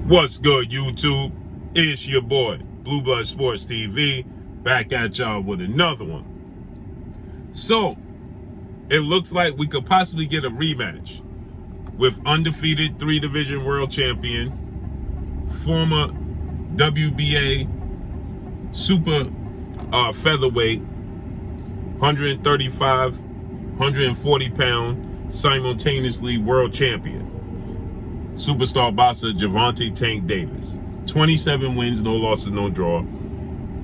What's good, YouTube? It's your boy, Blue Blood Sports TV, back at y'all with another one. So, it looks like we could possibly get a rematch with undefeated 3-division world champion, former WBA super featherweight, 135, 140 pound, simultaneously world champion, superstar boxer Javonte Tank Davis. 27 wins, no losses, no draw.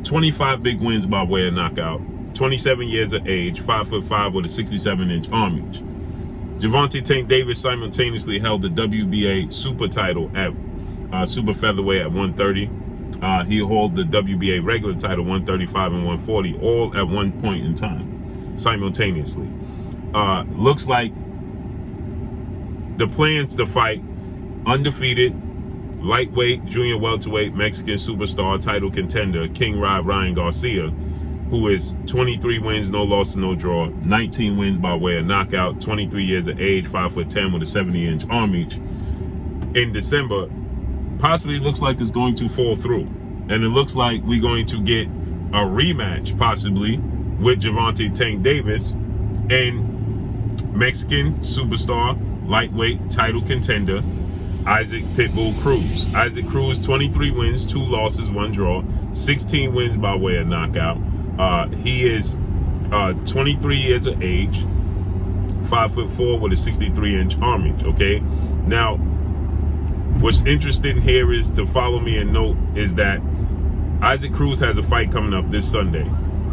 25 big wins by way of knockout. 27 years of age, 5'5" with a 67-inch arm reach. Javonte Tank Davis simultaneously held the WBA super title at super featherweight at 130. He held the WBA regular title 135 and 140, all at one point in time, simultaneously. Looks like the plans to fight undefeated lightweight, junior welterweight, Mexican superstar title contender King Ryan Garcia, who is 23 wins, no loss, no draw, 19 wins by way of knockout, 23 years of age, 5'10" with a 70-inch arm reach. In December, possibly looks like it's going to fall through, and it looks like we're going to get a rematch possibly with Javonte Tank Davis and Mexican superstar lightweight title contender Isaac "PITBULL" Cruz. Isaac Cruz, 23 wins, 2 losses, 1 draw, 16 wins by way of knockout. He is 23 years of age, 5'4" with a 63-inch arm reach. Okay, now what's interesting here is to follow me and note is that Isaac Cruz has a fight coming up this Sunday,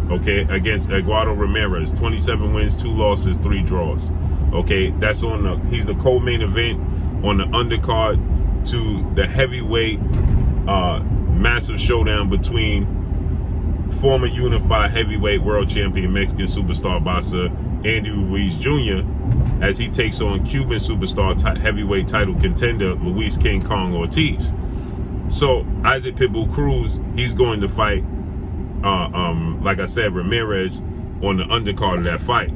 okay, against Eduardo Ramirez. 27 wins, 2 losses, 3 draws. Okay, that's on the, he's the co-main event on the undercard to the heavyweight massive showdown between former unified heavyweight world champion Mexican superstar boxer Andy Ruiz Jr. as he takes on Cuban superstar heavyweight title contender Luis King Kong Ortiz. So Isaac "PITBULL" Cruz, he's going to fight like I said, Ramirez on the undercard of that fight.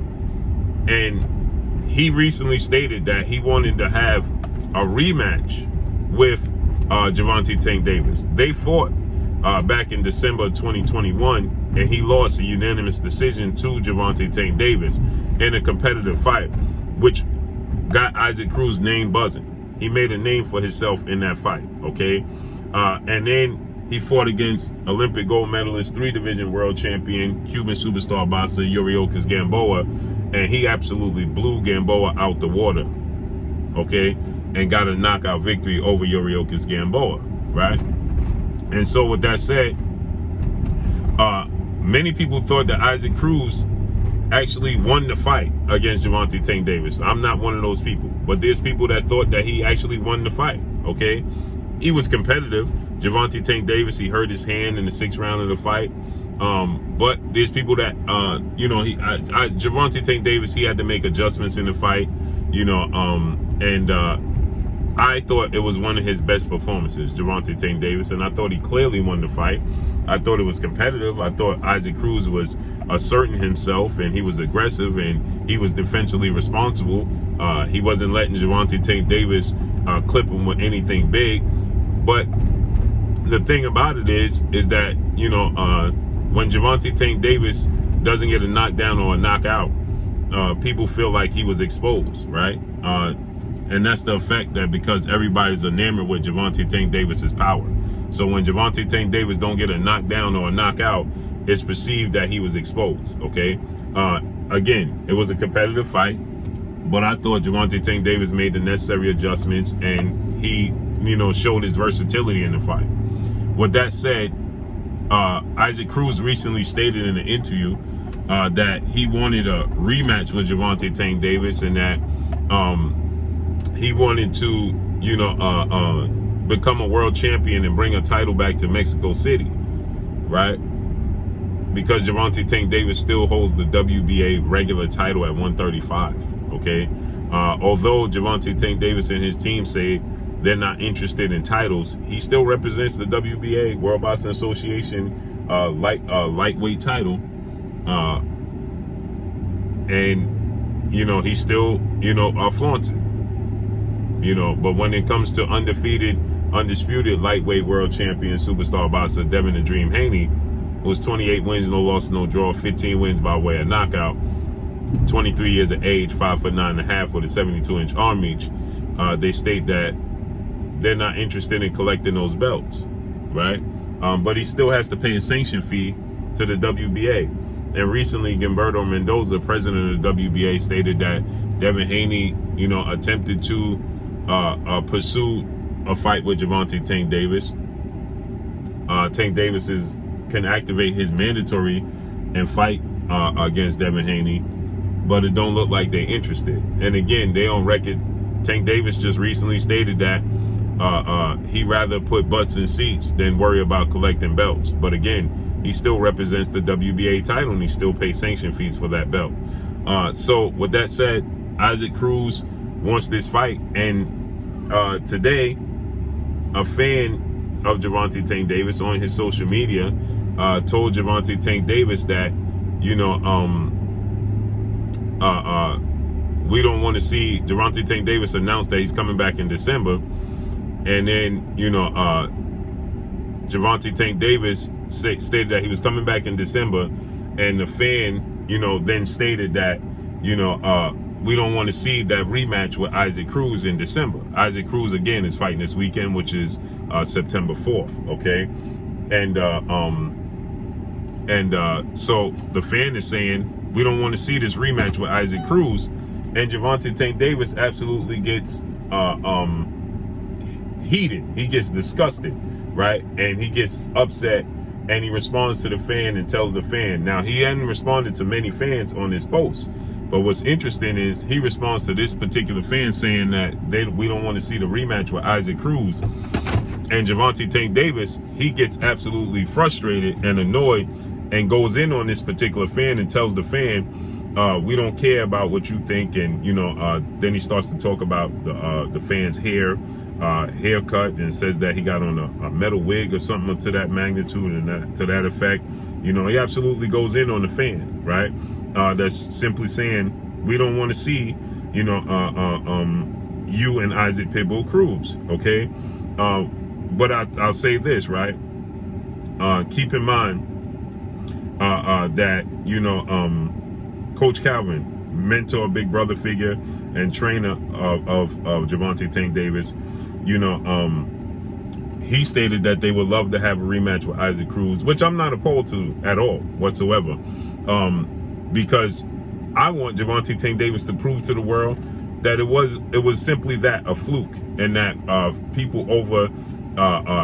And he recently stated that he wanted to have a rematch with Javonte Tank Davis. They fought back in December 2021, and he lost a unanimous decision to Javonte Tank Davis in a competitive fight, which got Isaac Cruz name buzzing. He made a name for himself in that fight, okay? And then he fought against Olympic gold medalist, 3-division world champion, Cuban superstar boxer Yuriorkis Gamboa, and he absolutely blew Gamboa out the water, okay? And got a knockout victory over Yuriorkis Gamboa, right? And so with that said, many people thought that Isaac Cruz actually won the fight against Javonte Tank Davis. I'm not one of those people, but there's people that thought that he actually won the fight, okay? He was competitive. Javonte Tank Davis, he hurt his hand in the 6th round of the fight. But there's people that, you know, Javonte Tank Davis, he had to make adjustments in the fight, you know, I thought it was one of his best performances, Javonte Tank Davis, and I thought he clearly won the fight. I thought it was competitive. I thought Isaac Cruz was asserting himself, and he was aggressive, and he was defensively responsible. He wasn't letting Javonte Tank Davis clip him with anything big. But the thing about it is that, you know, when Javonte Tank Davis doesn't get a knockdown or a knockout, people feel like he was exposed, right? And that's the effect that because everybody's enamored with Javonte Tank Davis's power. So when Javonte Tank Davis don't get a knockdown or a knockout, it's perceived that he was exposed, okay? Again, it was a competitive fight, but I thought Javonte Tank Davis made the necessary adjustments, and he, you know, showed his versatility in the fight. With that said, Isaac Cruz recently stated in an interview that he wanted a rematch with Javonte Tank Davis, and that he wanted to, you know, become a world champion and bring a title back to Mexico City, right? Because Javonte Tank Davis still holds the WBA regular title at 135, okay? Although Javonte Tank Davis and his team say they're not interested in titles, he still represents the WBA, World Boxing Association, lightweight title. And, you know, he still, you know, flaunts it. You know, but when it comes to undefeated undisputed lightweight world champion superstar boxer Devin the Dream Haney, who was 28 wins, no loss, no draw, 15 wins by way of knockout, 23 years of age, 5'9.5" with a 72-inch arm reach. They state that they're not interested in collecting those belts, right? But he still has to pay a sanction fee to the WBA. And recently, Gilberto Mendoza, president of the WBA, stated that Devin Haney, attempted to pursue a fight with Javonte Tank Davis. Tank Davis can activate his mandatory and fight against Devin Haney, but it don't look like they're interested. And again, they on record. Tank Davis just recently stated that he'd rather put butts in seats than worry about collecting belts. But again, he still represents the WBA title and he still pays sanction fees for that belt. So with that said, Isaac Cruz wants this fight. And today, a fan of Javonte Tank Davis on his social media told Javonte Tank Davis that, we don't want to see Javonte Tank Davis announce that he's coming back in December. And then, Javonte Tank Davis stated that he was coming back in December. And the fan, then stated that, we don't want to see that rematch with Isaac Cruz in December. Isaac Cruz, again, is fighting this weekend, which is September 4th, okay? So the fan is saying, we don't want to see this rematch with Isaac Cruz. And Javonte Tank Davis absolutely gets heated. He gets disgusted, right? And he gets upset, and he responds to the fan and tells the fan. Now, he hadn't responded to many fans on this post, but what's interesting is he responds to this particular fan saying that we don't want to see the rematch with Isaac Cruz. And Javonte Tank Davis, he gets absolutely frustrated and annoyed and goes in on this particular fan and tells the fan, we don't care about what you think. And then he starts to talk about the fan's haircut, and says that he got on a metal wig or something to that magnitude and to that effect. He absolutely goes in on the fan, right? That's simply saying, we don't want to see you and Isaac "Pitbull" Cruz, okay? But I'll say this, right? Keep in mind that Coach Calvin, mentor, big brother figure, and trainer of Javonte Tank Davis, he stated that they would love to have a rematch with Isaac Cruz, which I'm not opposed to at all whatsoever, because I want Javonte Tank Davis to prove to the world that it was simply that, a fluke, and that people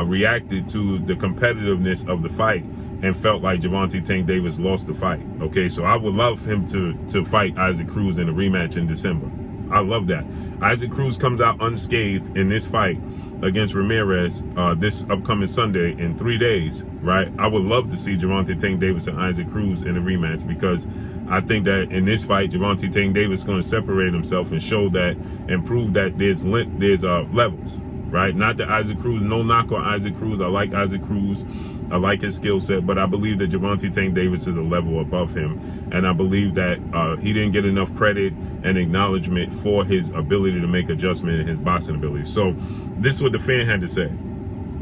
reacted to the competitiveness of the fight and felt like Javonte Tank Davis lost the fight. Okay, so I would love him to fight Isaac Cruz in a rematch in December. I love that. Isaac Cruz comes out unscathed in this fight against Ramirez this upcoming Sunday in 3 days, right? I would love to see Javonte Tank Davis and Isaac Cruz in a rematch, because I think that in this fight, Javonte Tank Davis is going to separate himself and show that and prove that there's levels, right? Not that Isaac Cruz, no knock on Isaac Cruz. I like Isaac Cruz. I like his skill set, but I believe that Javonte Tank Davis is a level above him. And I believe that he didn't get enough credit and acknowledgement for his ability to make adjustment in his boxing ability. So this is what the fan had to say.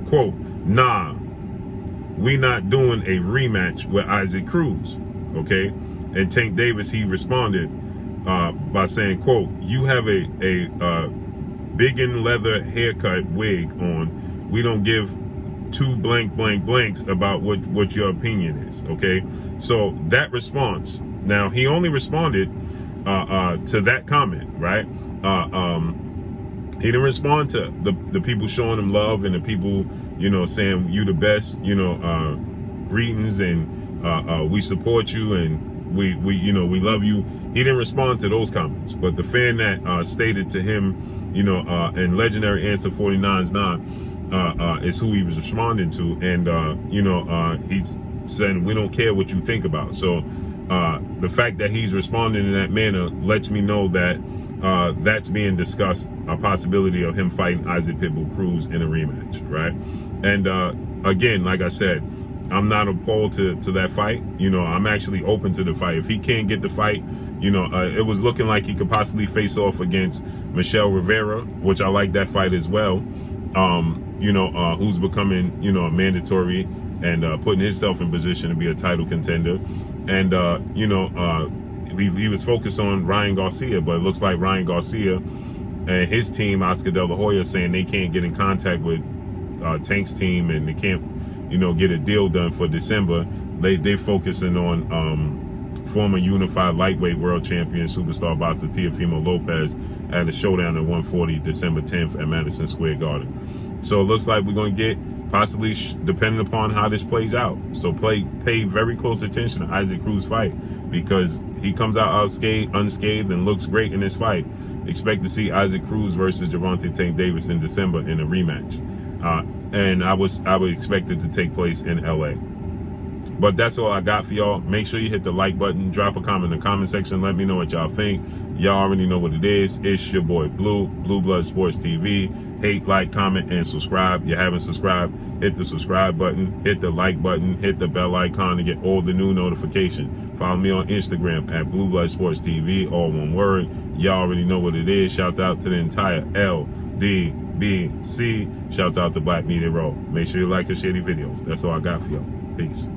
Quote, "Nah, we not doing a rematch with Isaac Cruz," okay? And Tank Davis, he responded by saying, quote, "You have a big in leather haircut wig on. We don't give two blanks about what your opinion is," okay? So that response, now he only responded to that comment, right? He didn't respond to the people showing him love and the people, saying you the best, greetings and we support you and we love you. He didn't respond to those comments. But the fan that stated to him, and legendary answer 49's is who he was responding to, and he's saying, we don't care what you think about. So the fact that he's responding in that manner lets me know that that's being discussed, a possibility of him fighting Isaac "Pitbull" Cruz in a rematch, right? And again, like I said, I'm not opposed to that fight. I'm actually open to the fight. If he can't get the fight, it was looking like he could possibly face off against Michelle Rivera, which I like that fight as well. who's becoming, a mandatory and putting himself in position to be a title contender. And, he was focused on Ryan Garcia, but it looks like Ryan Garcia and his team, Oscar De La Hoya, saying they can't get in contact with Tank's team and they can't, get a deal done for December. They're focusing on former unified lightweight world champion superstar boxer Teofimo Lopez at a showdown at 140 December 10th at Madison Square Garden. So it looks like we're going to get, possibly depending upon how this plays out. So pay very close attention to Isaac Cruz fight, because he comes out unscathed and looks great in this fight. Expect to see Isaac Cruz versus Javonte Davis in December in a rematch. And I would expect it to take place in LA. But that's all I got for y'all. Make sure you hit the like button, drop a comment in the comment section, let me know what y'all think. Y'all already know what it is. It's your boy Blue Blood Sports TV. Hate, like, comment, and subscribe. If you haven't subscribed, hit the subscribe button, hit the like button, hit the bell icon to get all the new notifications. Follow me on Instagram at Blue Blood Sports TV, all one word. Y'all already know what it is. Shout out to the entire LDBC. Shout out to Black Media Row. Make sure you like and share the videos. That's all I got for y'all. Peace.